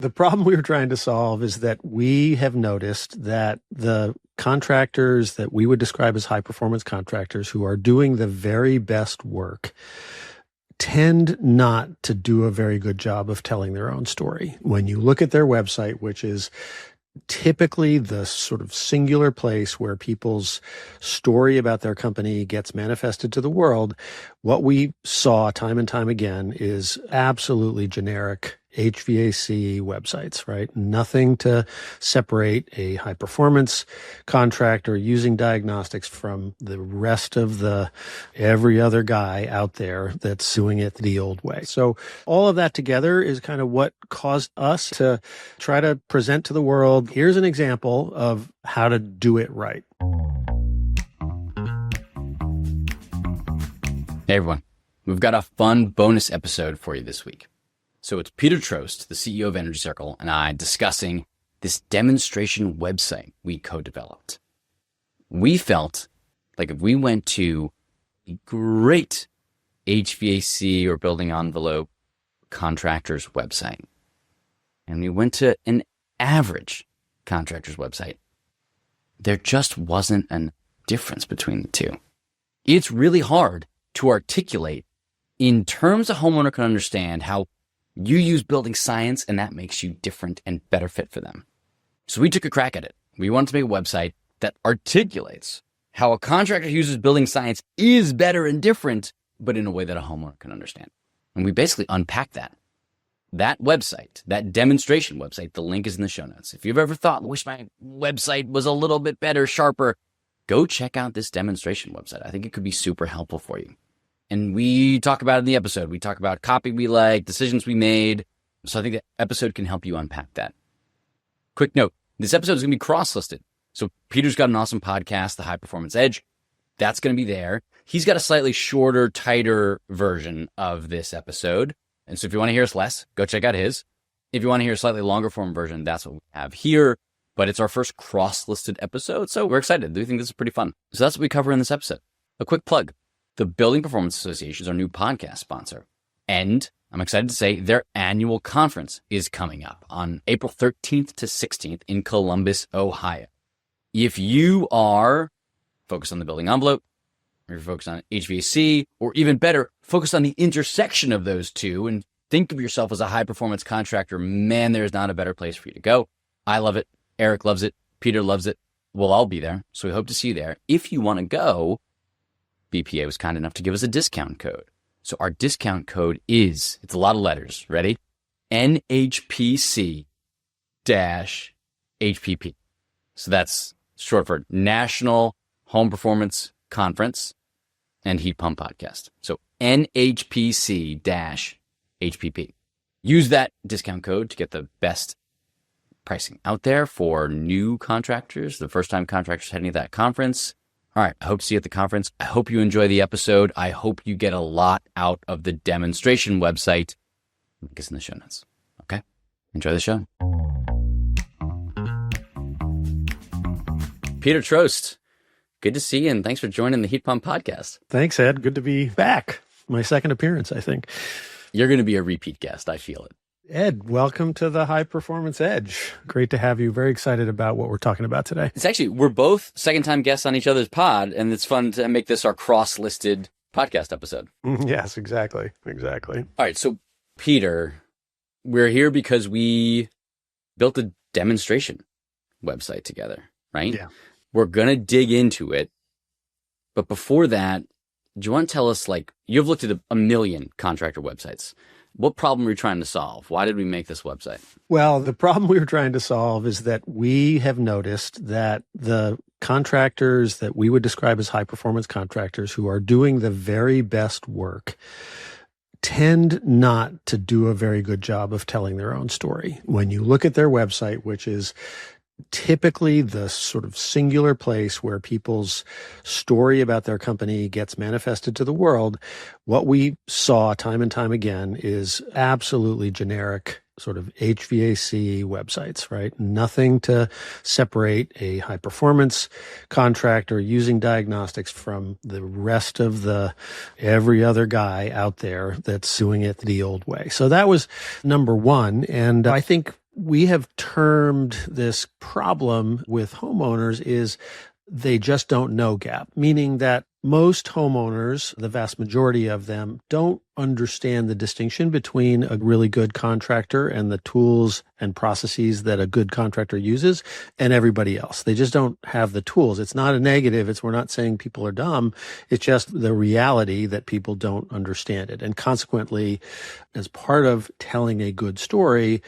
The problem we were trying to solve is that we have noticed that the contractors that we would describe as high performance contractors who are doing the very best work tend not to do a very good job of telling their own story. When you look at their website, which is typically the sort of singular place where people's story about their company gets manifested to the world, what we saw time and time again is absolutely generic HVAC websites, right? Nothing to separate a high performance contractor using diagnostics from the rest of every other guy out there that's doing it the old way. So all of that together is kind of what caused us to try to present to the world, here's an example of how to do it right. Hey everyone, we've got a fun bonus episode for you this week. So it's Peter Troast, the CEO of Energy Circle, and I discussing this demonstration website we co-developed. We felt like if we went to a great HVAC or building envelope contractor's website, and we went to an average contractor's website, there just wasn't a difference between the two. It's really hard to articulate in terms a homeowner can understand how you use building science and that makes you different and better fit for them. So we took a crack at it. We wanted to make a website that articulates how a contractor who uses building science is better and different, but in a way that a homeowner can understand. And we basically unpacked that. That website, that demonstration website, the link is in the show notes. If you've ever thought, wish my website was a little bit better, sharper, go check out this demonstration website. I think it could be super helpful for you. And we talk about it in the episode. We talk about copy we like, decisions we made. So I think the episode can help you unpack that. Quick note, this episode is going to be cross-listed. So Peter's got an awesome podcast, The High Performance Edge. That's going to be there. He's got a slightly shorter, tighter version of this episode. And so if you want to hear us less, go check out his. If you want to hear a slightly longer form version, that's what we have here. But it's our first cross-listed episode, so we're excited. We think this is pretty fun. So that's what we cover in this episode. A quick plug. The Building Performance Association is our new podcast sponsor. And I'm excited to say their annual conference is coming up on April 13th to 16th in Columbus, Ohio. If you are focused on the building envelope, or you're focused on HVAC, or even better, focused on the intersection of those two and think of yourself as a high-performance contractor, man, there's not a better place for you to go. I love it. Eric loves it. Peter loves it. We'll all be there. So we hope to see you there. If you want to go, BPA was kind enough to give us a discount code. So our discount code is, it's a lot of letters. Ready? NHPC-HPP. So that's short for National Home Performance Conference and Heat Pump Podcast. So NHPC-HPP. Use that discount code to get the best pricing out there for new contractors, the first-time contractors heading to that conference. All right, I hope to see you at the conference. I hope you enjoy the episode. I hope you get a lot out of the demonstration website. Link is in the show notes. Okay? Enjoy the show. Peter Troast, good to see you, and thanks for joining the Heat Pump Podcast. Thanks, Ed. Good to be back. My second appearance, I think. You're going to be a repeat guest. I feel it. Ed, welcome to the High Performance Edge. Great to have you. Very excited about what we're talking about today. It's actually, we're both second-time guests on each other's pod, and it's fun to make this our cross-listed podcast episode. Yes, exactly. Exactly. All right, so Peter, we're here because we built a demonstration website together, right? Yeah. We're going to dig into it. But before that, do you want to tell us, like, you've looked at a million contractor websites. What problem are you trying to solve? Why did we make this website? Well, the problem we were trying to solve is that we have noticed that the contractors that we would describe as high performance contractors who are doing the very best work tend not to do a very good job of telling their own story. When you look at their website, which is typically the sort of singular place where people's story about their company gets manifested to the world, what we saw time and time again is absolutely generic sort of HVAC websites, right? Nothing to separate a high performance contractor using diagnostics from the rest of every other guy out there that's doing it the old way. So that was number one. And I think we have termed this problem with homeowners is they just don't know gap, meaning that most homeowners, the vast majority of them, don't understand the distinction between a really good contractor and the tools and processes that a good contractor uses and everybody else. They just don't have the tools. It's not a negative. We're not saying people are dumb. It's just the reality that people don't understand it. And consequently, as part of telling a good story,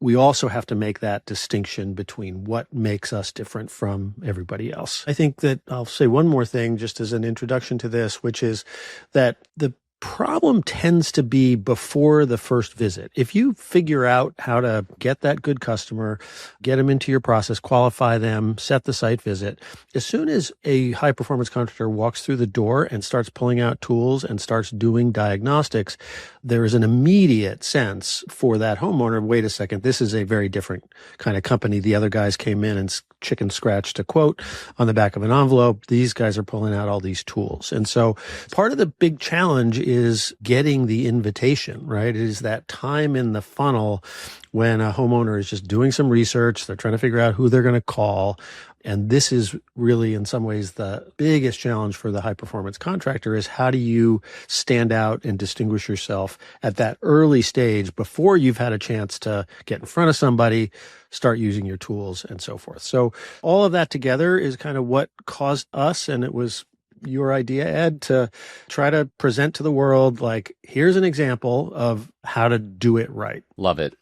we also have to make that distinction between what makes us different from everybody else. I think that I'll say one more thing just as an introduction to this, which is that the problem tends to be before the first visit. If you figure out how to get that good customer, get them into your process, qualify them, set the site visit, as soon as a high performance contractor walks through the door and starts pulling out tools and starts doing diagnostics, there is an immediate sense for that homeowner, wait a second, this is a very different kind of company. The other guys came in and chicken scratched a quote on the back of an envelope. These guys are pulling out all these tools. And so part of the big challenge is getting the invitation, right? It is that time in the funnel when a homeowner is just doing some research. They're trying to figure out who they're going to call. And this is really, in some ways, the biggest challenge for the high performance contractor is how do you stand out and distinguish yourself at that early stage before you've had a chance to get in front of somebody, start using your tools and so forth. So all of that together is kind of what caused us, and it was your idea, Ed, to try to present to the world, like, here's an example of how to do it right. Love it.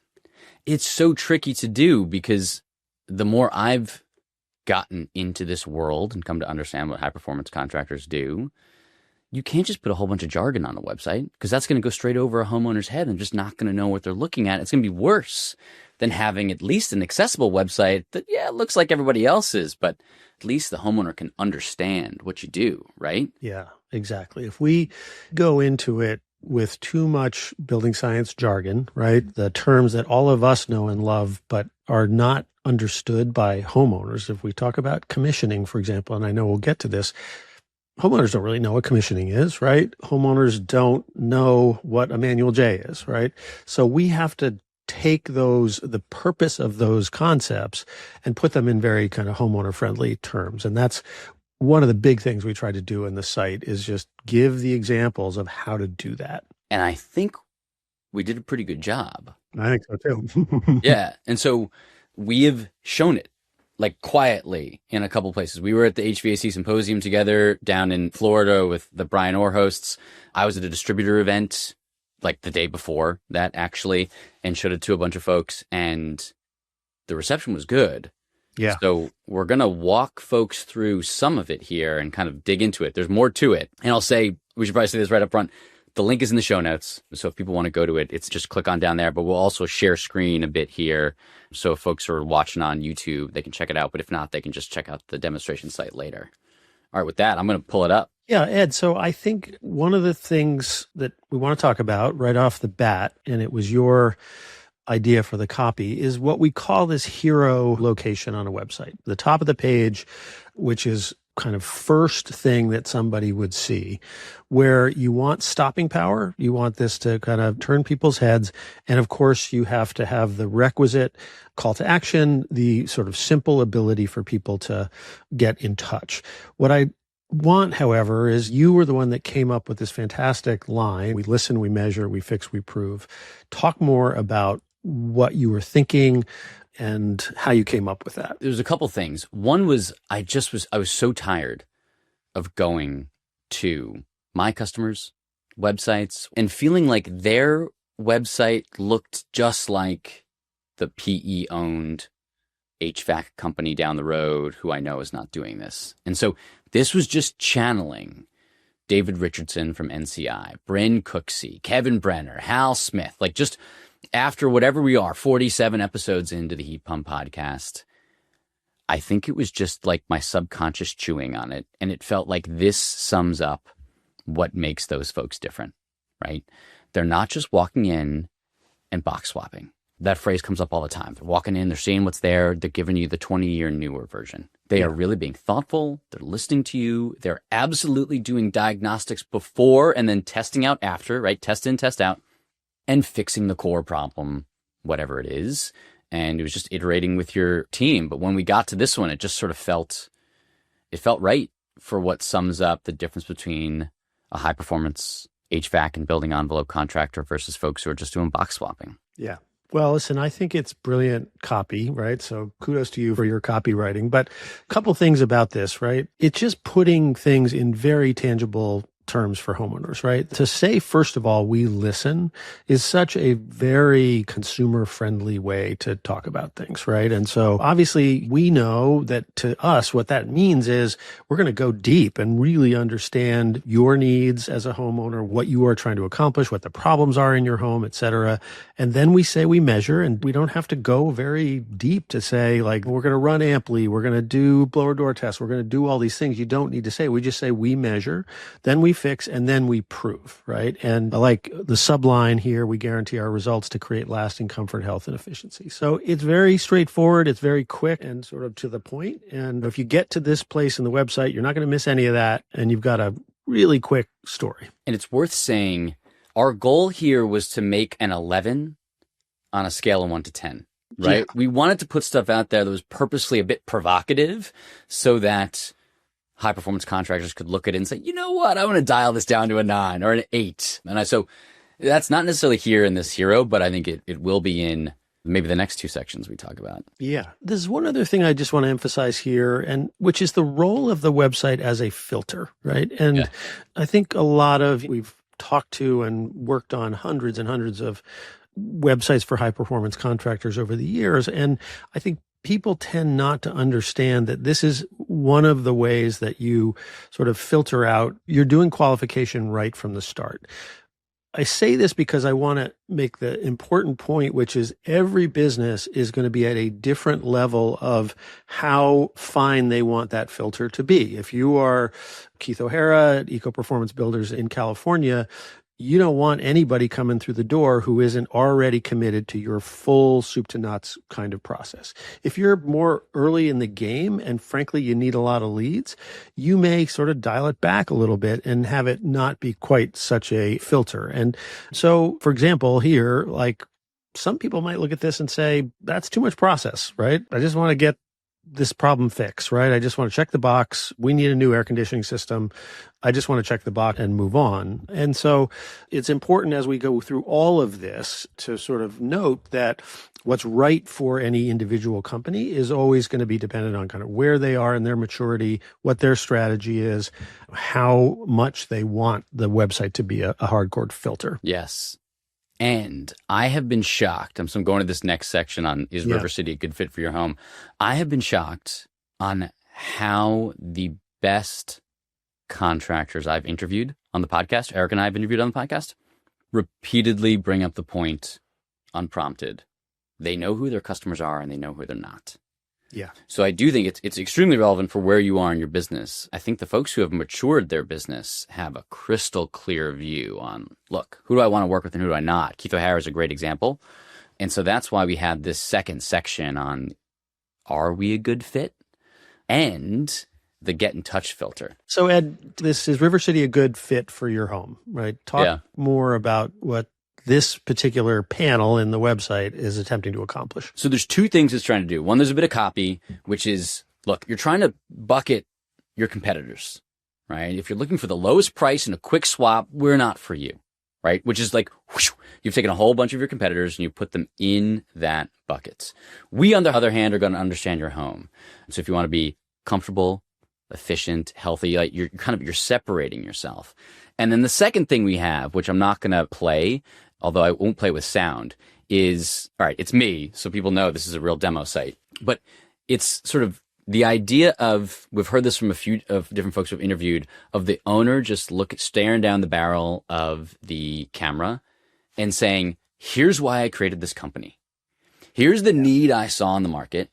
It's so tricky to do because the more I've gotten into this world and come to understand what high performance contractors do, you can't just put a whole bunch of jargon on a website because that's going to go straight over a homeowner's head and just not going to know what they're looking at. It's going to be worse than having at least an accessible website that, yeah, it looks like everybody else's, but at least the homeowner can understand what you do, right? Yeah, exactly. If we go into it with too much building science jargon, right? The terms that all of us know and love, but are not understood by homeowners. If we talk about commissioning, for example, and I know we'll get to this, homeowners don't really know what commissioning is, right? Homeowners don't know what a manual J is, right? So we have to take the purpose of those concepts and put them in very kind of homeowner friendly terms. And that's one of the big things we try to do in the site is just give the examples of how to do that. And I think we did a pretty good job. I think so too. Yeah. And so we have shown it like quietly in a couple places. We were at the HVAC symposium together down in Florida with the Brian Orr hosts. I was at a distributor event like the day before that actually and showed it to a bunch of folks and the reception was good. Yeah. So we're going to walk folks through some of it here and kind of dig into it. There's more to it. And I'll say, we should probably say this right up front. The link is in the show notes. So if people want to go to it, it's just click on down there, but we'll also share screen a bit here. So if folks are watching on YouTube, they can check it out. But if not, they can just check out the demonstration site later. All right, with that, I'm going to pull it up. Yeah, Ed, so I think one of the things that we want to talk about right off the bat, and it was your idea for the copy, is what we call this hero location on a website. The top of the page, which is kind of first thing that somebody would see, where you want stopping power. You want this to kind of turn people's heads. And of course, you have to have the requisite call to action, the sort of simple ability for people to get in touch. What I want, however, is you were the one that came up with this fantastic line. We listen, we measure, we fix, we prove. Talk more about what you were thinking and how you came up with that. There was a couple things. One was I was so tired of going to my customers' websites and feeling like their website looked just like the PE-owned HVAC company down the road who I know is not doing this. And so this was just channeling David Richardson from NCI, Bryn Cooksey, Kevin Brenner, Hal Smith, like just after whatever we are, 47 episodes into the Heat Pump podcast, I think it was just like my subconscious chewing on it. And it felt like this sums up what makes those folks different, right? They're not just walking in and box swapping. That phrase comes up all the time. They're walking in, they're seeing what's there, they're giving you the 20-year newer version. They are really being thoughtful, they're listening to you, they're absolutely doing diagnostics before and then testing out after, right? Test in, test out, and fixing the core problem, whatever it is. and it was just iterating with your team. But when we got to this one, it just sort of felt right for what sums up the difference between a high performance HVAC and building envelope contractor versus folks who are just doing box swapping. Yeah. Well, listen, I think it's brilliant copy, right? So kudos to you for your copywriting. But a couple things about this, right? It's just putting things in very tangible terms for homeowners, right? To say, first of all, we listen is such a very consumer friendly way to talk about things, right? And so obviously we know that to us, what that means is we're going to go deep and really understand your needs as a homeowner, what you are trying to accomplish, what the problems are in your home, et cetera. And then we say we measure, and we don't have to go very deep to say, like, we're going to run amply, we're going to do blower door tests, we're going to do all these things. You don't need to say. We just say we measure, then we fix, and then we prove, right? And like the subline here, we guarantee our results to create lasting comfort, health, and efficiency. So it's very straightforward. It's very quick and sort of to the point. And if you get to this place in the website, you're not going to miss any of that. And you've got a really quick story. And it's worth saying our goal here was to make an 11 on a scale of 1 to 10, right? Yeah. We wanted to put stuff out there that was purposely a bit provocative so that high performance contractors could look at it and say, you know what, I want to dial this down to a 9 or an 8. And so that's not necessarily here in this hero, but I think it will be in maybe the next 2 sections we talk about. Yeah. There's one other thing I just want to emphasize here, and which is the role of the website as a filter, right? And yeah. I think we've talked to and worked on hundreds and hundreds of websites for high performance contractors over the years. And I think people tend not to understand that this is one of the ways that you sort of filter out. You're doing qualification right from the start. I say this because I want to make the important point, which is every business is going to be at a different level of how fine they want that filter to be. If you are Keith O'Hara at Eco Performance Builders in California, you don't want anybody coming through the door who isn't already committed to your full soup to nuts kind of process. If you're more early in the game and frankly, you need a lot of leads, you may sort of dial it back a little bit and have it not be quite such a filter. And so, for example, here, like some people might look at this and say, that's too much process, right? I just want to get this problem fixed, right? I just want to check the box. We need a new air conditioning system. I just want to check the box and move on. And so it's important as we go through all of this to sort of note that what's right for any individual company is always going to be dependent on kind of where they are in their maturity, what their strategy is, how much they want the website to be a hardcore filter. Yes. And I have been shocked. So I'm going to this next section on, is River City a good fit for your home? I have been shocked on how the best contractors I've interviewed on the podcast, Eric and I have interviewed on the podcast, repeatedly bring up the point unprompted. They know who their customers are and they know who they're not. Yeah. So I do think it's extremely relevant for where you are in your business. I think the folks who have matured their business have a crystal clear view on, look, who do I want to work with and who do I not? Keith O'Hara is a great example. And so that's why we had this second section on, are we a good fit? And the get in touch filter. So Ed, this is River City a good fit for your home, right? Talk more about what this particular panel in the website is attempting to accomplish. So there's 2 things it's trying to do. One, there's a bit of copy, which is, look, you're trying to bucket your competitors, right? If you're looking for the lowest price and a quick swap, we're not for you, right? Which is like, whoosh, you've taken a whole bunch of your competitors and you put them in that bucket. We, on the other hand, are going to understand your home. So if you want to be comfortable, efficient, healthy, like you're separating yourself. And then the second thing we have, which I'm not going to play, although I won't play with sound, is, all right, it's me, so people know this is a real demo site. But it's sort of the idea of, we've heard this from a few of different folks we've interviewed, of the owner just staring down the barrel of the camera and saying, here's why I created this company. Here's the need I saw in the market.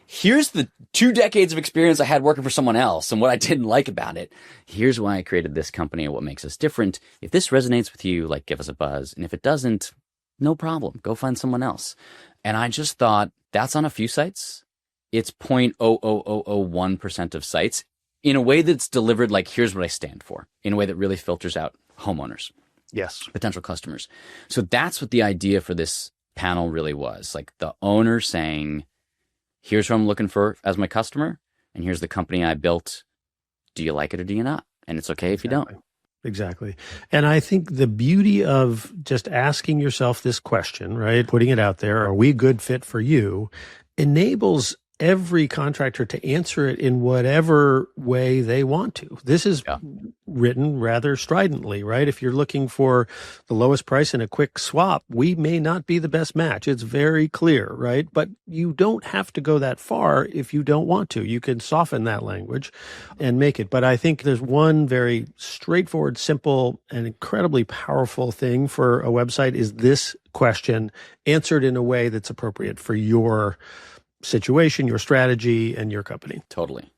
Here's the 2 decades of experience I had working for someone else and what I didn't like about it. Here's why I created this company and what makes us different. If this resonates with you, like, give us a buzz. And if it doesn't, no problem. Go find someone else. And I just thought, that's on a few sites. It's 0.00001% of sites in a way that's delivered like, here's what I stand for, in a way that really filters out homeowners. Yes. Potential customers. So that's what the idea for this panel really was. Like the owner saying, here's what I'm looking for as my customer, and here's the company I built. Do you like it or do you not? And it's okay if you don't. Exactly. And I think the beauty of just asking yourself this question, right? Putting it out there, are we a good fit for you? Enables every contractor to answer it in whatever way they want to. This is written rather stridently, right? If you're looking for the lowest price in a quick swap, we may not be the best match. It's very clear, right? But you don't have to go that far if you don't want to. You can soften that language and make it. But I think there's one very straightforward, simple, and incredibly powerful thing for a website is this question answered in a way that's appropriate for your situation, your strategy, and your company. Totally.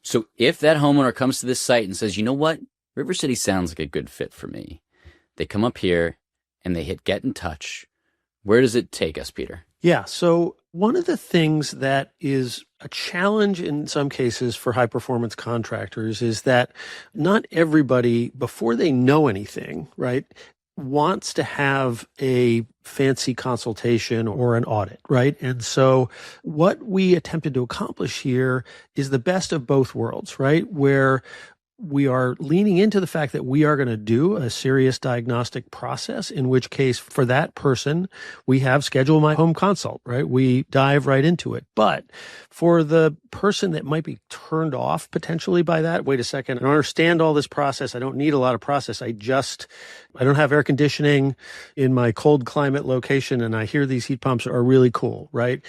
So if that homeowner comes to this site and says, you know what, River City sounds like a good fit for me, they come up here and they hit get in touch. Where does it take us, Peter? Yeah. So one of the things that is a challenge in some cases for high performance contractors is that not everybody, before they know anything, right, wants to have a fancy consultation or an audit, right? And so what we attempted to accomplish here is the best of both worlds, right? Where we are leaning into the fact that we are going to do a serious diagnostic process, in which case for that person, we have Schedule My Home Consult, right? We dive right into it. But for the person that might be turned off potentially by that, wait a second, I don't understand all this process. I don't need a lot of process. I don't have air conditioning in my cold climate location, and I hear these heat pumps are really cool, right?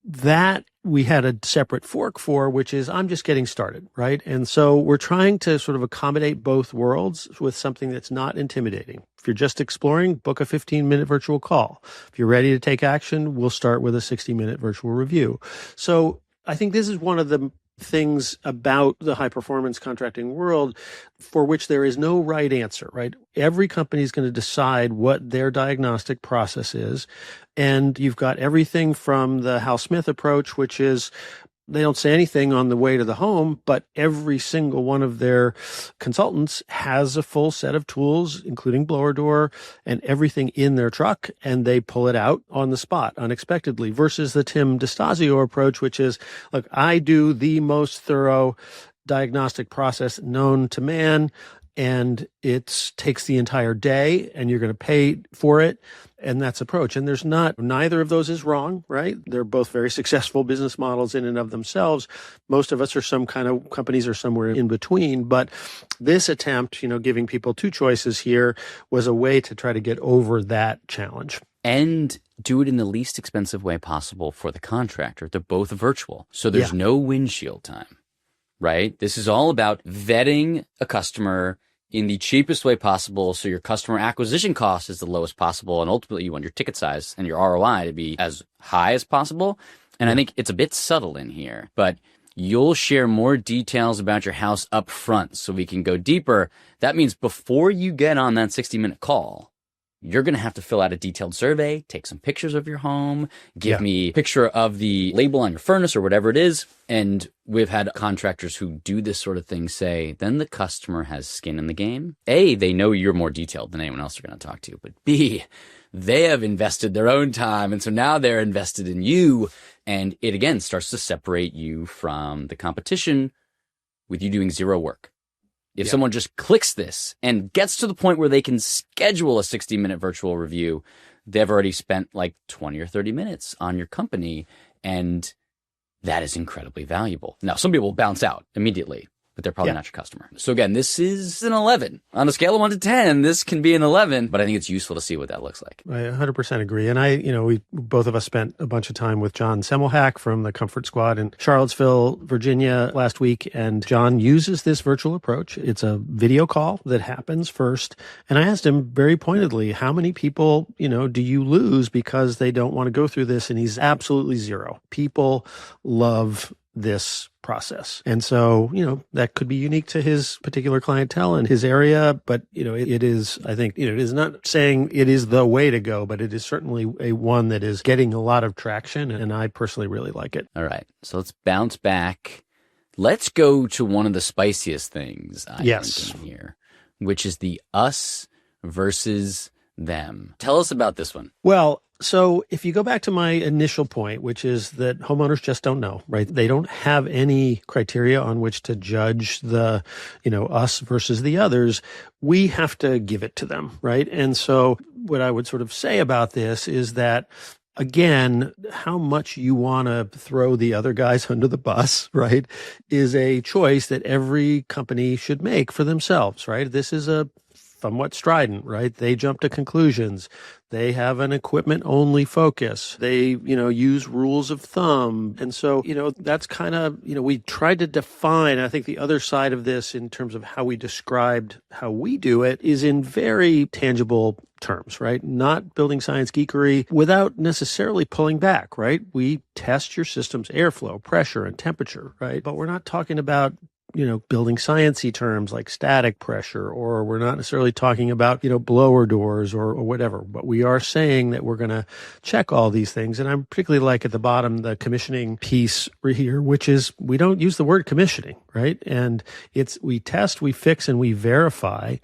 That we had a separate fork for, which is I'm just getting started, right? And so we're trying to sort of accommodate both worlds with something that's not intimidating. If you're just exploring, book a 15-minute virtual call. If you're ready to take action, we'll start with a 60-minute virtual review. So I think this is one of the things about the high performance contracting world for which there is no right answer, right? Every company is going to decide what their diagnostic process is. And you've got everything from the Hal Smith approach, which is they don't say anything on the way to the home, but every single one of their consultants has a full set of tools, including blower door and everything in their truck, and they pull it out on the spot unexpectedly, versus the Tim DeStasio approach, which is, look, I do the most thorough diagnostic process known to man, and it takes the entire day, and you're going to pay for it. And that's approach. And neither of those is wrong, right? They're both very successful business models in and of themselves. Most of us are some kind of companies are somewhere in between. But this attempt, giving people two choices here was a way to try to get over that challenge. And do it in the least expensive way possible for the contractor. They're both virtual. So there's no windshield time, right? This is all about vetting a customer in the cheapest way possible, so your customer acquisition cost is the lowest possible, and ultimately you want your ticket size and your ROI to be as high as possible. And I think it's a bit subtle in here, but you'll share more details about your house up front so we can go deeper. That means before you get on that 60-minute call, you're going to have to fill out a detailed survey, take some pictures of your home, give me a picture of the label on your furnace or whatever it is. And we've had contractors who do this sort of thing say, then the customer has skin in the game. A, they know you're more detailed than anyone else they're going to talk to. But B, they have invested their own time. And so now they're invested in you. And it, again, starts to separate you from the competition with you doing zero work. If someone just clicks this and gets to the point where they can schedule a 60-minute virtual review, they've already spent like 20 or 30 minutes on your company, and that is incredibly valuable. Now, some people bounce out immediately, but they're probably not your customer. So again, this is an 11. On a scale of 1 to 10, this can be an 11, but I think it's useful to see what that looks like. I 100% agree. And we both of us spent a bunch of time with John Semmelhack from the Comfort Squad in Charlottesville, Virginia last week. And John uses this virtual approach. It's a video call that happens first. And I asked him very pointedly, how many people, do you lose because they don't want to go through this? And he's absolutely zero. People love this process. And so, that could be unique to his particular clientele and his area, but, it is, I think, it is not saying it is the way to go, but it is certainly a one that is getting a lot of traction, and I personally really like it. All right. So let's bounce back. Let's go to one of the spiciest things I think in here, which is the us versus them. Tell us about this one. Well, so if you go back to my initial point, which is that homeowners just don't know, right? They don't have any criteria on which to judge the, us versus the others. We have to give it to them, right? And so what I would sort of say about this is that, again, how much you want to throw the other guys under the bus, right, is a choice that every company should make for themselves, right? This is a somewhat strident, right? They jump to conclusions. They have an equipment only focus. They, use rules of thumb. And so, that's kind of, we tried to define, I think the other side of this in terms of how we described how we do it is in very tangible terms, right? Not building science geekery without necessarily pulling back, right? We test your system's airflow, pressure, and temperature, right? But we're not talking about building science-y terms like static pressure, or we're not necessarily talking about, blower doors or whatever. But we are saying that we're going to check all these things. And I'm particularly like at the bottom, the commissioning piece here, which is we don't use the word commissioning, right? And we test, we fix, and we verify.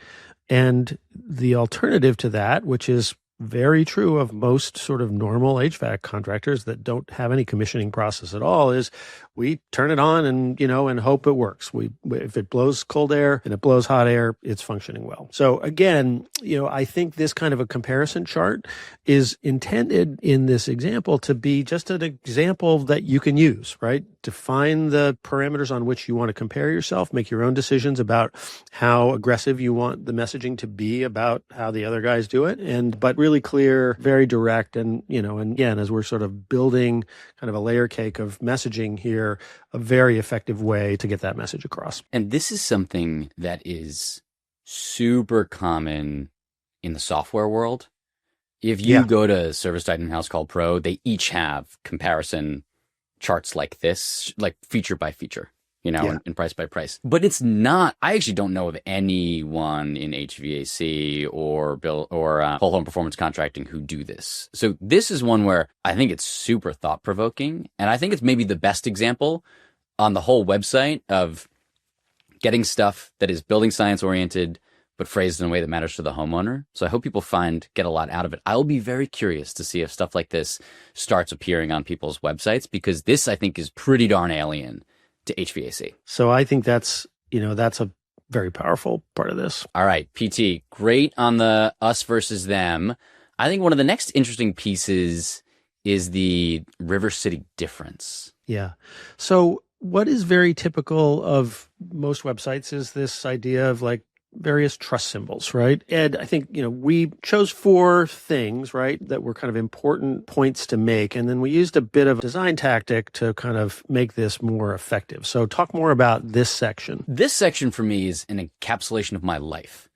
And the alternative to that, which is very true of most sort of normal HVAC contractors that don't have any commissioning process at all, is we turn it on and, and hope it works. If it blows cold air and it blows hot air, it's functioning well. So again, I think this kind of a comparison chart is intended in this example to be just an example that you can use, right? Define the parameters on which you want to compare yourself, make your own decisions about how aggressive you want the messaging to be about how the other guys do it. But really clear, very direct. And again, as we're sort of building kind of a layer cake of messaging here, a very effective way to get that message across. And this is something that is super common in the software world. If you go to Service Titan House Call Pro, they each have comparison charts like this, like feature by feature, and price by price. But it's not, I actually don't know of anyone in HVAC or whole home performance contracting who do this. So this is one where I think it's super thought provoking. And I think it's maybe the best example on the whole website of getting stuff that is building science oriented, but phrased in a way that matters to the homeowner. So I hope people get a lot out of it. I'll be very curious to see if stuff like this starts appearing on people's websites, because this, I think, is pretty darn alien to HVAC. So I think that's a very powerful part of this. All right, PT, great on the us versus them. I think one of the next interesting pieces is the River City difference. Yeah. So what is very typical of most websites is this idea of like various trust symbols, right? And I think, we chose 4 things, right, that were kind of important points to make. And then we used a bit of a design tactic to kind of make this more effective. So talk more about this section. This section for me is an encapsulation of my life.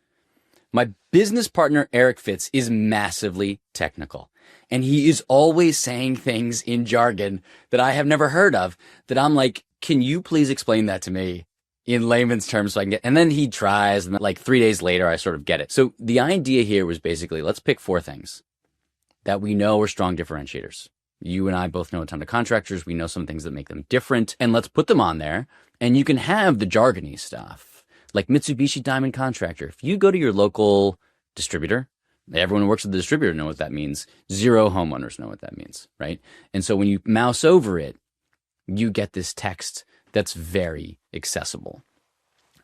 My business partner, Eric Fitz, is massively technical. And he is always saying things in jargon that I have never heard of, that I'm like, can you please explain that to me in layman's terms so I can get, and then he tries, and then like 3 days later, I sort of get it. So the idea here was basically, let's pick 4 things that we know are strong differentiators. You and I both know a ton of contractors. We know some things that make them different, and let's put them on there. And you can have the jargony stuff, like Mitsubishi Diamond Contractor. If you go to your local distributor, everyone who works with the distributor know what that means. 0 homeowners know what that means, right? And so when you mouse over it, you get this text that's very accessible.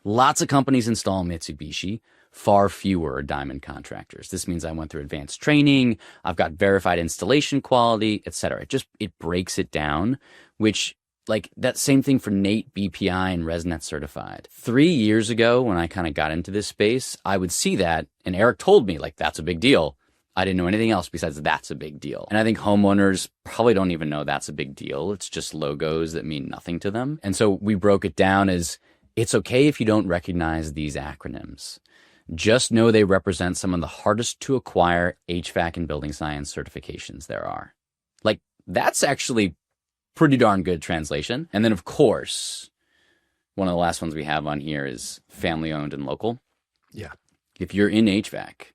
Lots of companies install Mitsubishi, far fewer are Diamond Contractors. This means I went through advanced training, I've got verified installation quality, etc. It breaks it down, which like that same thing for NATE, BPI, and ResNet certified. 3 years ago, when I kind of got into this space, I would see that, and Eric told me, like, that's a big deal. I didn't know anything else besides that's a big deal. And I think homeowners probably don't even know that's a big deal. It's just logos that mean nothing to them. And so we broke it down as, it's okay if you don't recognize these acronyms. Just know they represent some of the hardest to acquire HVAC and building science certifications there are. Like, that's actually pretty darn good translation. And then, of course, one of the last ones we have on here is family owned and local. Yeah. If you're in HVAC,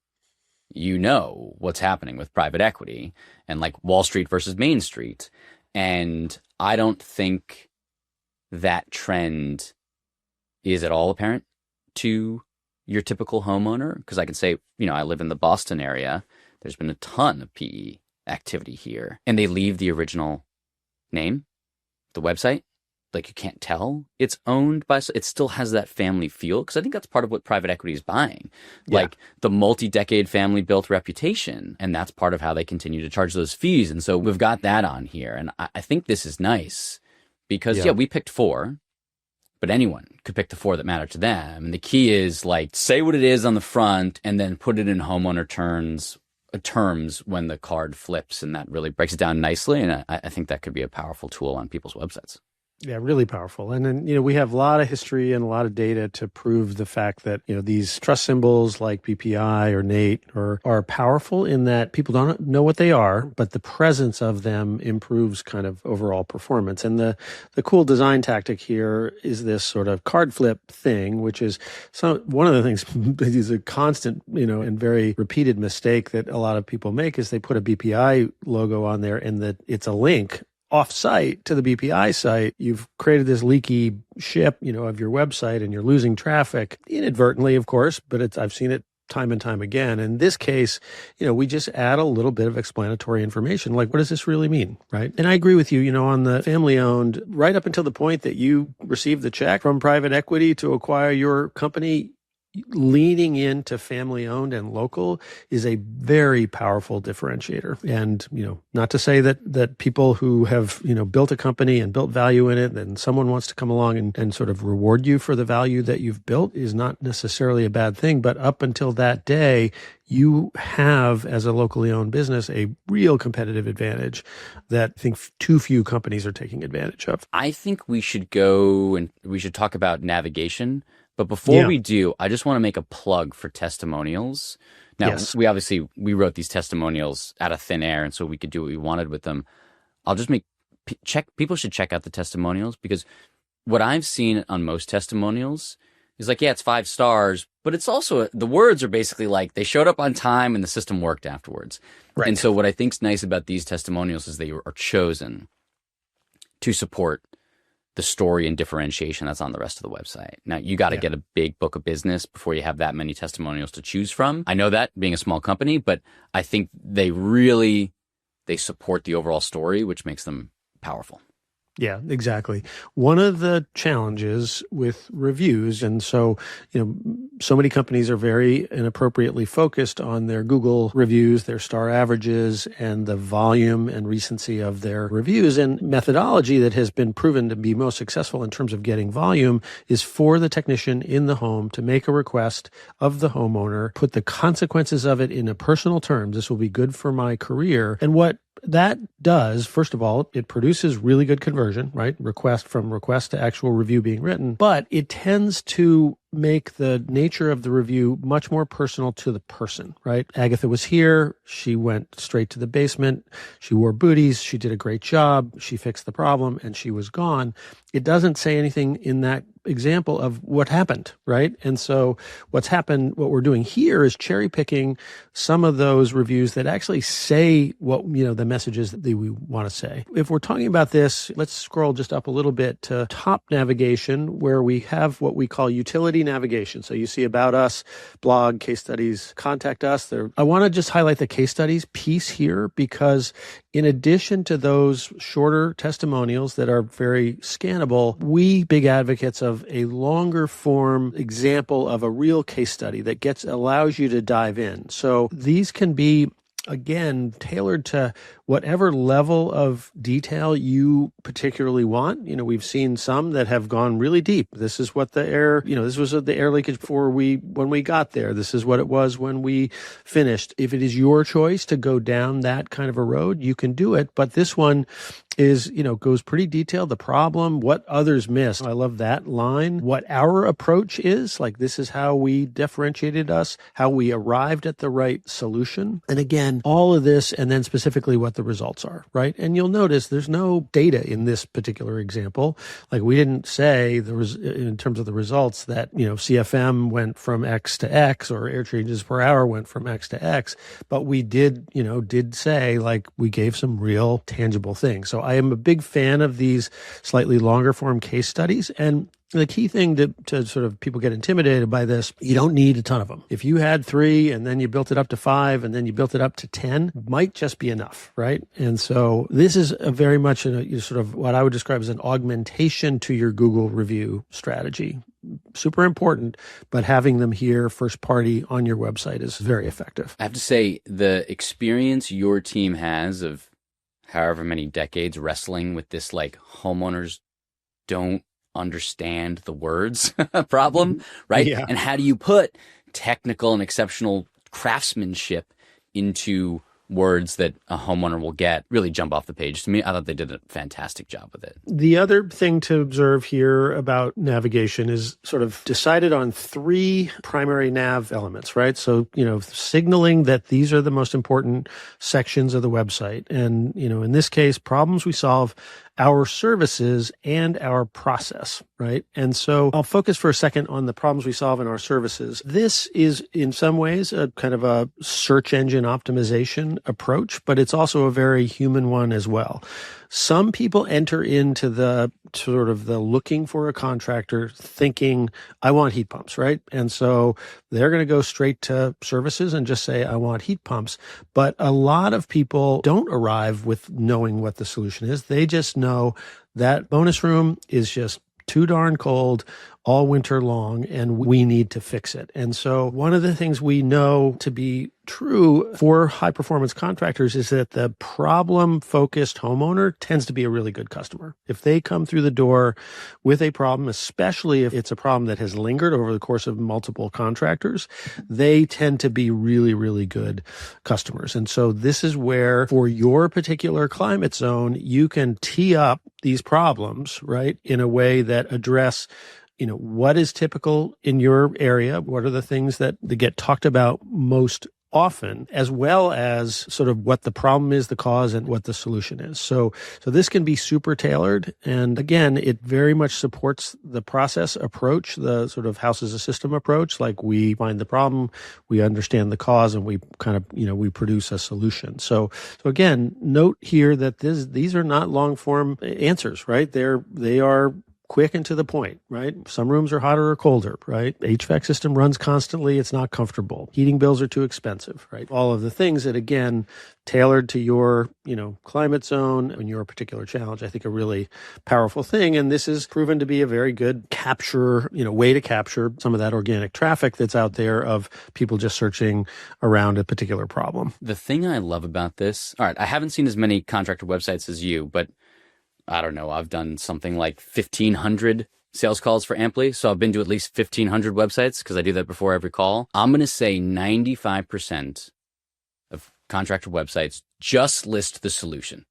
you know what's happening with private equity and like Wall Street versus Main Street. And I don't think that trend is at all apparent to your typical homeowner? Because I can say, I live in the Boston area. There's been a ton of PE activity here, and they leave the original name, the website. Like, you can't tell it's owned by, it still has that family feel. Because I think that's part of what private equity is buying, like the multi-decade family built reputation. And that's part of how they continue to charge those fees. And so we've got that on here. And I think this is nice because, we picked 4, but anyone could pick the 4 that matter to them. And the key is, like, say what it is on the front and then put it in homeowner terms when the card flips. And that really breaks it down nicely. And I think that could be a powerful tool on people's websites. Yeah, really powerful. And then, we have a lot of history and a lot of data to prove the fact that, these trust symbols like BPI or NATE are powerful in that people don't know what they are, but the presence of them improves kind of overall performance. And the cool design tactic here is this sort of card flip thing, which is one of the things is a constant, and very repeated mistake that a lot of people make is they put a BPI logo on there and that it's a link off-site to the BPI site. You've created this leaky ship, of your website, and you're losing traffic inadvertently, of course, but I've seen it time and time again. In this case, we just add a little bit of explanatory information. Like, what does this really mean, right? And I agree with you, on the family-owned, right up until the point that you receive the check from private equity to acquire your company, leaning into family-owned and local is a very powerful differentiator. And, not to say that people who have, built a company and built value in it, then someone wants to come along and sort of reward you for the value that you've built is not necessarily a bad thing. But up until that day, you have, as a locally owned business, a real competitive advantage that I think too few companies are taking advantage of. I think we should go and we should talk about navigation. But before we do, I just want to make a plug for testimonials. Now, we wrote these testimonials out of thin air, and so we could do what we wanted with them. I'll just people should check out the testimonials, because what I've seen on most testimonials is like, it's 5 stars, but it's also, the words are basically like they showed up on time and the system worked afterwards. Right. And so what I think's nice about these testimonials is they are chosen to support the story and differentiation that's on the rest of the website. Now, you got to get a big book of business before you have that many testimonials to choose from. I know that, being a small company, but I think they support the overall story, which makes them powerful. Yeah, exactly. One of the challenges with reviews, and so, so many companies are very inappropriately focused on their Google reviews, their star averages, and the volume and recency of their reviews. And methodology that has been proven to be most successful in terms of getting volume is for the technician in the home to make a request of the homeowner, put the consequences of it in a personal terms. This will be good for my career. And what that does, first of all, it produces really good conversion, right? Request to actual review being written, but it tends to make the nature of the review much more personal to the person, right? Agatha was here. She went straight to the basement. She wore booties. She did a great job. She fixed the problem and she was gone. It doesn't say anything in that example of what happened, right? And so what we're doing here is cherry picking some of those reviews that actually say what, the messages that we want to say. If we're talking about this, let's scroll just up a little bit to top navigation, where we have what we call utility navigation. So you see about us, blog, case studies, contact us. I want to just highlight the case studies piece here, because in addition to those shorter testimonials that are very scannable, we big advocates of a longer form example of a real case study that allows you to dive in. So these can be, again, tailored to whatever level of detail you particularly want. We've seen some that have gone really deep. This is what the air, this was the air leakage when we got there. This is what it was when we finished. If it is your choice to go down that kind of a road, you can do it. But this one is, goes pretty detailed. The problem, what others miss. I love that line. What our approach is, like, this is how we differentiated us, how we arrived at the right solution. And again, all of this, and then specifically what the results are, right? And you'll notice there's no data in this particular example. Like, we didn't say there was, in terms of the results, that, CFM went from X to X, or air changes per hour went from X to X. But we did say, like, we gave some real tangible things. So I am a big fan of these slightly longer form case studies. And the key thing to sort of people get intimidated by this, you don't need a ton of them. If you had 3 and then you built it up to 5 and then you built it up to 10, might just be enough, right? And so this is a very much a sort of what I would describe as an augmentation to your Google review strategy. Super important, but having them here first party on your website is very effective. I have to say, the experience your team has of however many decades wrestling with this, like, homeowners don't understand the words problem, right? Yeah. And how do you put technical and exceptional craftsmanship into words that a homeowner will get really jump off the page? To me, I thought they did a fantastic job with it. The other thing to observe here about navigation is sort of decided on 3 primary nav elements, right? So, signaling that these are the most important sections of the website. And, in this case, problems we solve, our services, and our process, right? And so I'll focus for a second on the problems we solve in our services. This is in some ways a kind of a search engine optimization approach, but it's also a very human one as well. Some people enter into the sort of the looking for a contractor thinking, I want heat pumps, right? And so they're going to go straight to services and just say, I want heat pumps. But a lot of people don't arrive with knowing what the solution is. They just know that bonus room is just too darn cold all winter long, and we need to fix it. And so one of the things we know to be true for high performance contractors is that the problem focused homeowner tends to be a really good customer. If they come through the door with a problem, especially if it's a problem that has lingered over the course of multiple contractors, they tend to be really, really good customers. And so this is where, for your particular climate zone, you can tee up these problems, right, in a way that address what is typical in your area? What are the things that get talked about most often, as well as sort of what the problem is, the cause, and what the solution is. So this can be super tailored. And again, it very much supports the process approach, the sort of house as a system approach. Like, we find the problem, we understand the cause, and we kind of, we produce a solution. So again, note here that these are not long form answers, right? They are quick and to the point, right? Some rooms are hotter or colder, right? HVAC system runs constantly. It's not comfortable. Heating bills are too expensive, right? All of the things that, again, tailored to your, climate zone and your particular challenge, I think a really powerful thing. And this is proven to be a very good capture, way to capture some of that organic traffic that's out there of people just searching around a particular problem. The thing I love about this, all right, I haven't seen as many contractor websites as you, but I don't know, I've done something like 1,500 sales calls for Amply. So I've been to at least 1,500 websites because I do that before every call. I'm going to say 95% of contractor websites just list the solution.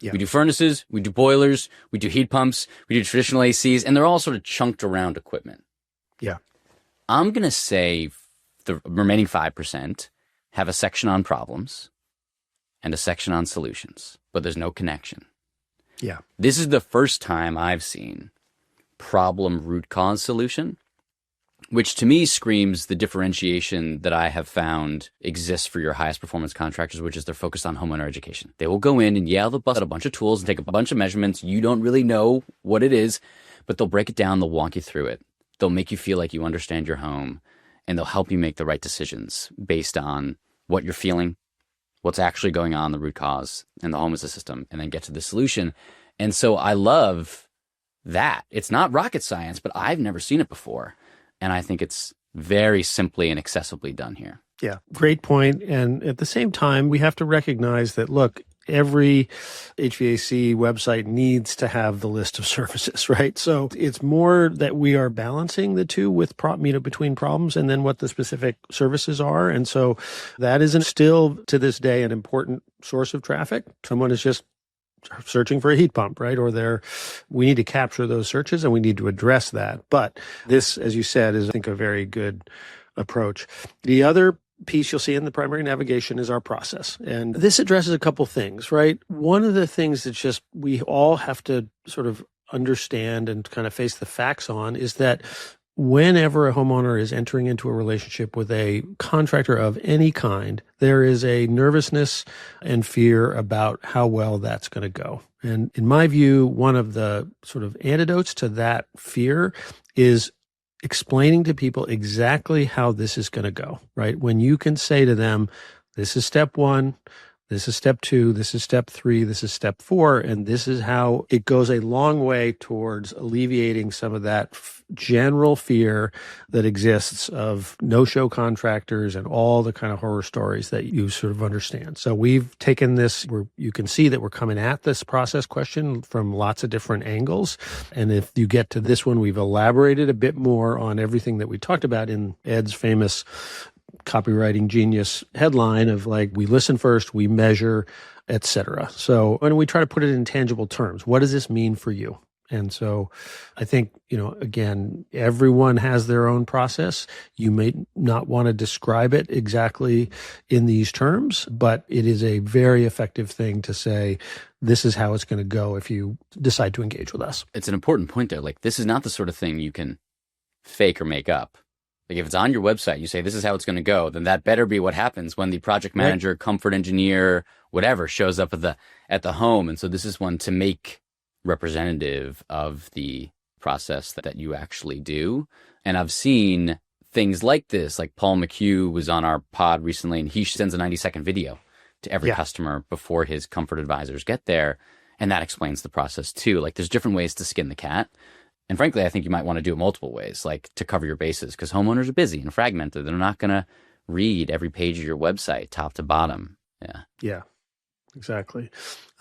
Yeah. We do furnaces, we do boilers, we do heat pumps, we do traditional ACs, and they're all sort of chunked around equipment. Yeah. I'm going to say the remaining 5% have a section on problems and a section on solutions, but there's no connection. Yeah. This is the first time I've seen problem root cause solution, which to me screams the differentiation that I have found exists for your highest performance contractors, which is they're focused on homeowner education. They will go in and they'll bust out a bunch of tools and take a bunch of measurements. You don't really know what it is, but they'll break it down. They'll walk you through it. They'll make you feel like you understand your home, and they'll help you make the right decisions based on what you're feeling, what's actually going on, the root cause, and the home as a system, and then get to the solution. And so I love that. It's not rocket science, but I've never seen it before. And I think it's very simply and accessibly done here. Yeah, great point. And at the same time, we have to recognize that, look, every HVAC website needs to have the list of services, right? So it's more that we are balancing the two with between problems and then what the specific services are. And so that isn't still to this day an important source of traffic. Someone is just searching for a heat pump, right? Or we need to capture those searches and we need to address that. But this, as you said, is, I think, a very good approach. The other piece you'll see in the primary navigation is our process. And this addresses a couple things, right? One of the things that just we all have to sort of understand and kind of face the facts on is that whenever a homeowner is entering into a relationship with a contractor of any kind, there is a nervousness and fear about how well that's going to go. And in my view, one of the sort of antidotes to that fear is explaining to people exactly how this is going to go, right? When you can say to them, this is step one, this is step two, this is step three, this is step four, and this is how it goes a long way towards alleviating some of that general fear that exists of no-show contractors and all the kind of horror stories that you sort of understand. So we've taken this, you can see that we're coming at this process question from lots of different angles. And if you get to this one, we've elaborated a bit more on everything that we talked about in Ed's famous copywriting genius headline of like, we listen first, we measure, etc. So when we try to put it in tangible terms, what does this mean for you? And so I think, again, everyone has their own process. You may not want to describe it exactly in these terms, but it is a very effective thing to say, this is how it's going to go if you decide to engage with us. It's an important point there. Like, this is not the sort of thing you can fake or make up. Like, if it's on your website, you say, this is how it's going to go, then that better be what happens when the project manager, comfort engineer, whatever, shows up at the home. And so this is one to make representative of the process that you actually do. And I've seen things like this, like Paul McHugh was on our pod recently, and he sends a 90-second video to every customer before his comfort advisors get there. And that explains the process too. Like, there's different ways to skin the cat. And frankly, I think you might want to do it multiple ways, like to cover your bases, because homeowners are busy and fragmented. They're not going to read every page of your website top to bottom. Yeah, exactly.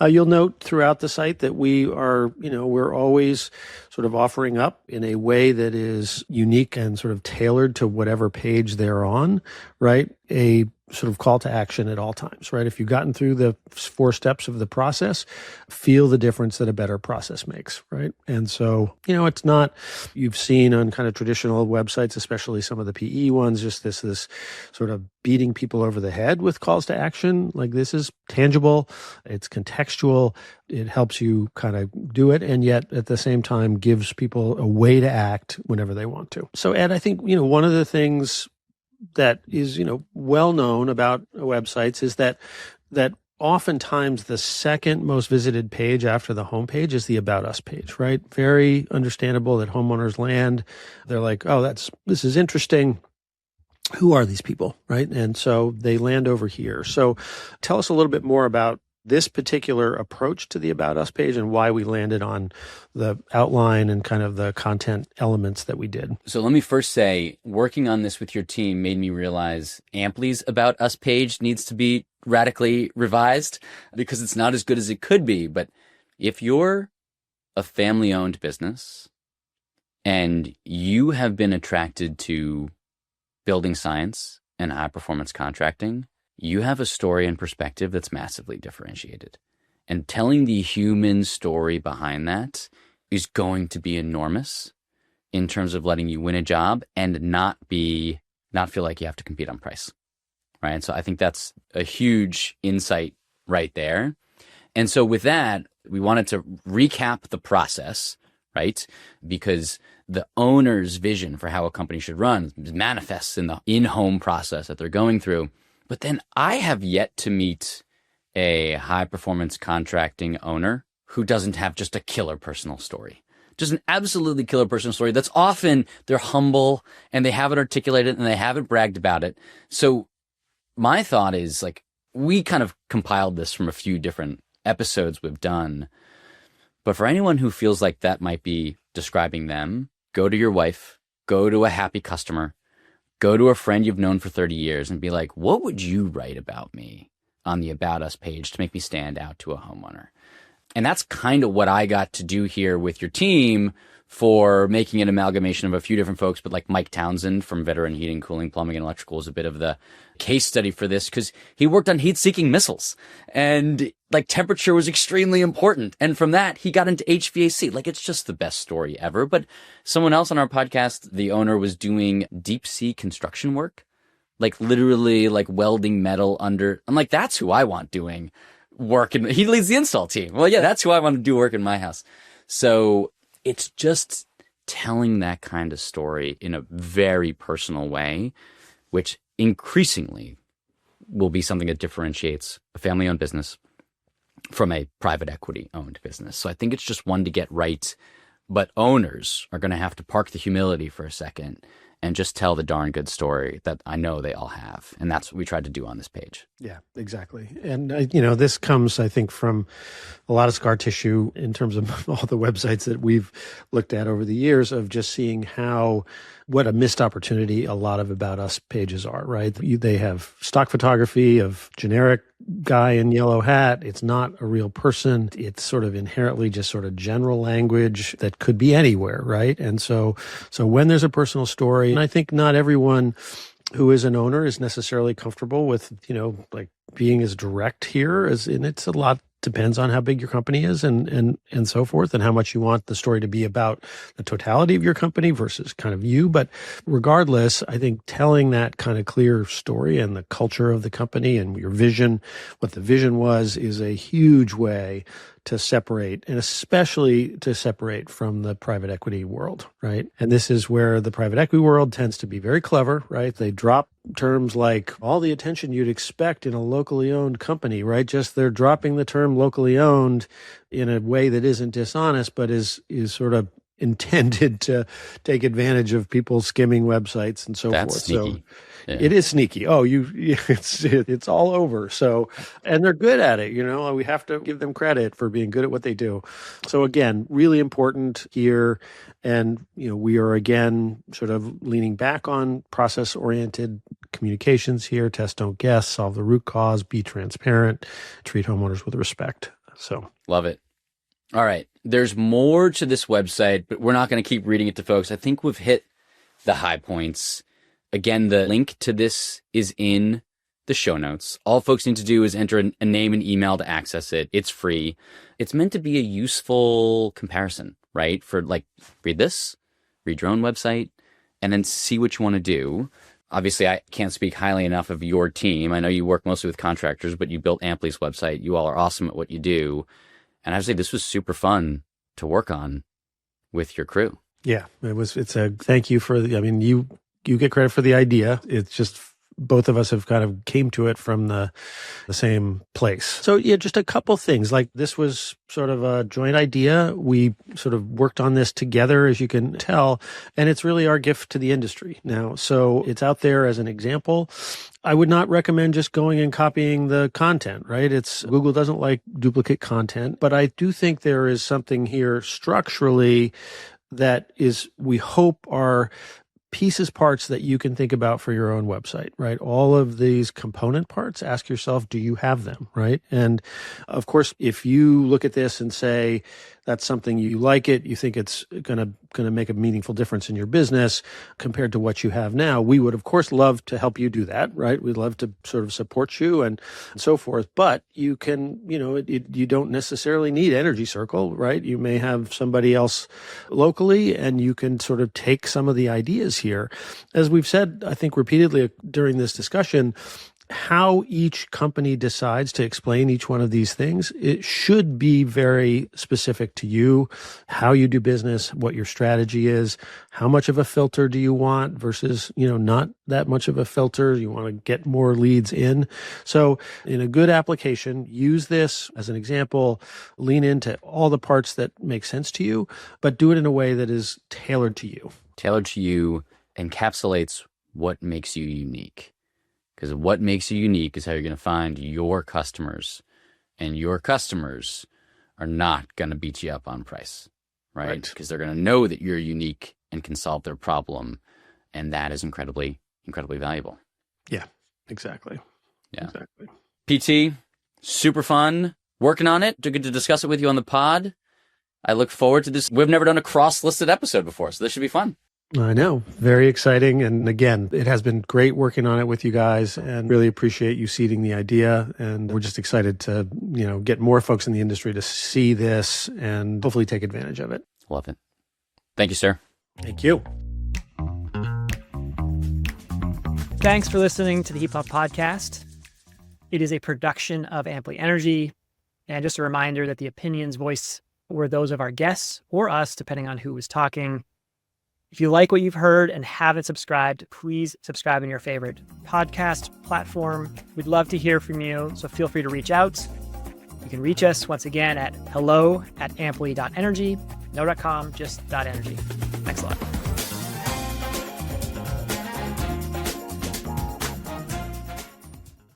You'll note throughout the site that we are, we're always sort of offering up in a way that is unique and sort of tailored to whatever page they're on, right? A sort of call to action at all times, right? If you've gotten through the 4 steps of the process, feel the difference that a better process makes, right? And so, it's not, you've seen on kind of traditional websites, especially some of the PE ones, just this sort of beating people over the head with calls to action. Like, this is tangible, it's contextual, it helps you kind of do it, and yet at the same time gives people a way to act whenever they want to. So Ed, I think, one of the things that is, well known about websites is that oftentimes the second most visited page after the homepage is the About Us page, right? Very understandable that homeowners land. They're like, oh, this is interesting. Who are these people, right? And so they land over here. So tell us a little bit more about this particular approach to the About Us page and why we landed on the outline and kind of the content elements that we did. So let me first say, working on this with your team made me realize Amply's About Us page needs to be radically revised because it's not as good as it could be. But if you're a family-owned business and you have been attracted to building science and high-performance contracting, you have a story and perspective that's massively differentiated. And telling the human story behind that is going to be enormous in terms of letting you win a job and not feel like you have to compete on price, right? And so I think that's a huge insight right there. And so with that, we wanted to recap the process, right? Because the owner's vision for how a company should run manifests in the in-home process that they're going through. But then I have yet to meet a high-performance contracting owner who doesn't have just a killer personal story. Just an absolutely killer personal story that's often, they're humble and they haven't articulated and they haven't bragged about it. So my thought is, like, we kind of compiled this from a few different episodes we've done. But for anyone who feels like that might be describing them, go to your wife, go to a happy customer, go to a friend you've known for 30 years and be like, what would you write about me on the About Us page to make me stand out to a homeowner? And that's kind of what I got to do here with your team for making an amalgamation of a few different folks. But like Mike Townsend from Veteran Heating, Cooling, Plumbing, and Electrical is a bit of the case study for this because he worked on heat-seeking missiles and like temperature was extremely important. And from that, he got into HVAC. Like, it's just the best story ever. But someone else on our podcast, the owner was doing deep sea construction work, like literally like welding metal under. I'm like, that's who I want doing work. And he leads the install team. Well, yeah, that's who I want to do work in my house. So it's just telling that kind of story in a very personal way, which increasingly will be something that differentiates a family-owned business from a private equity-owned business. So I think it's just one to get right, but owners are going to have to park the humility for a second and just tell the darn good story that I know they all have. And that's what we tried to do on this page. Yeah, exactly. And, this comes, I think, from a lot of scar tissue in terms of all the websites that we've looked at over the years of just seeing what a missed opportunity a lot of About Us pages are, right? They have stock photography of generic guy in yellow hat. It's not a real person. It's sort of inherently just sort of general language that could be anywhere, right? And so when there's a personal story, and I think not everyone who is an owner is necessarily comfortable with, like being as direct here and it's a lot depends on how big your company is and so forth, and how much you want the story to be about the totality of your company versus kind of you. But regardless, I think telling that kind of clear story and the culture of the company and your vision, what the vision was, is a huge way to separate, and especially to separate from the private equity world, right? And this is where the private equity world tends to be very clever, right? They drop terms like all the attention you'd expect in a locally owned company, right? Just they're dropping the term locally owned in a way that isn't dishonest, but is sort of intended to take advantage of people skimming websites and so That's forth. sneaky. So Yeah. it is sneaky. Oh, it's all over. So, and they're good at it. We have to give them credit for being good at what they do. So again, really important here. And, we are again sort of leaning back on process-oriented communications here. Test, don't guess, solve the root cause, be transparent, treat homeowners with respect. So Love it. All right. There's more to this website, but we're not going to keep reading it to folks. I think we've hit the high points. Again, the link to this is in the show notes. All folks need to do is enter a name and email to access it. It's free. It's meant to be a useful comparison, right? For read this, read your own website, and then see what you want to do. Obviously, I can't speak highly enough of your team. I know you work mostly with contractors, but you built Amply's website. You all are awesome at what you do. And I would say this was super fun to work on with your crew. Yeah, it's a thank you for you get credit for the idea. It's just both of us have kind of came to it from the same place. So yeah, just a couple things. Like this was sort of a joint idea. We sort of worked on this together, as you can tell, and it's really our gift to the industry now. So it's out there as an example. I would not recommend just going and copying the content, right? Google doesn't like duplicate content, but I do think there is something here structurally that we hope are pieces, parts that you can think about for your own website, right? All of these component parts, ask yourself, do you have them, right? And of course, if you look at this and say that's something you like it, you think it's going to make a meaningful difference in your business compared to what you have now, we would of course love to help you do that, right? We'd love to sort of support you and so forth. But you can, you don't necessarily need Energy Circle, right? You may have somebody else locally, and you can sort of take some of the ideas here. As we've said, I think repeatedly during this discussion, how each company decides to explain each one of these things, it should be very specific to you, how you do business, what your strategy is, how much of a filter do you want versus, not that much of a filter. You want to get more leads in. So in a good application, use this as an example, lean into all the parts that make sense to you, but do it in a way that is tailored to you. Tailored to you encapsulates what makes you unique. Because what makes you unique is how you're going to find your customers. And your customers are not going to beat you up on price, right? Because they're going to know that you're unique and can solve their problem. And that is incredibly, incredibly valuable. Yeah, exactly. Yeah. Exactly. PT, super fun. Working on it. Good to discuss it with you on the pod. I look forward to this. We've never done a cross-listed episode before, so this should be fun. I know. Very exciting. And again, it has been great working on it with you guys, and really appreciate you seeding the idea. And we're just excited to, get more folks in the industry to see this and hopefully take advantage of it. Love it. Thank you, sir. Thank you. Thanks for listening to the Heat Pump Podcast. It is a production of Amply Energy. And just a reminder that the opinions voiced were those of our guests or us, depending on who was talking. If you like what you've heard and haven't subscribed, please subscribe in your favorite podcast platform. We'd love to hear from you, so feel free to reach out. You can reach us once again at hello@amply.energy. No.com, just .energy. Thanks a lot.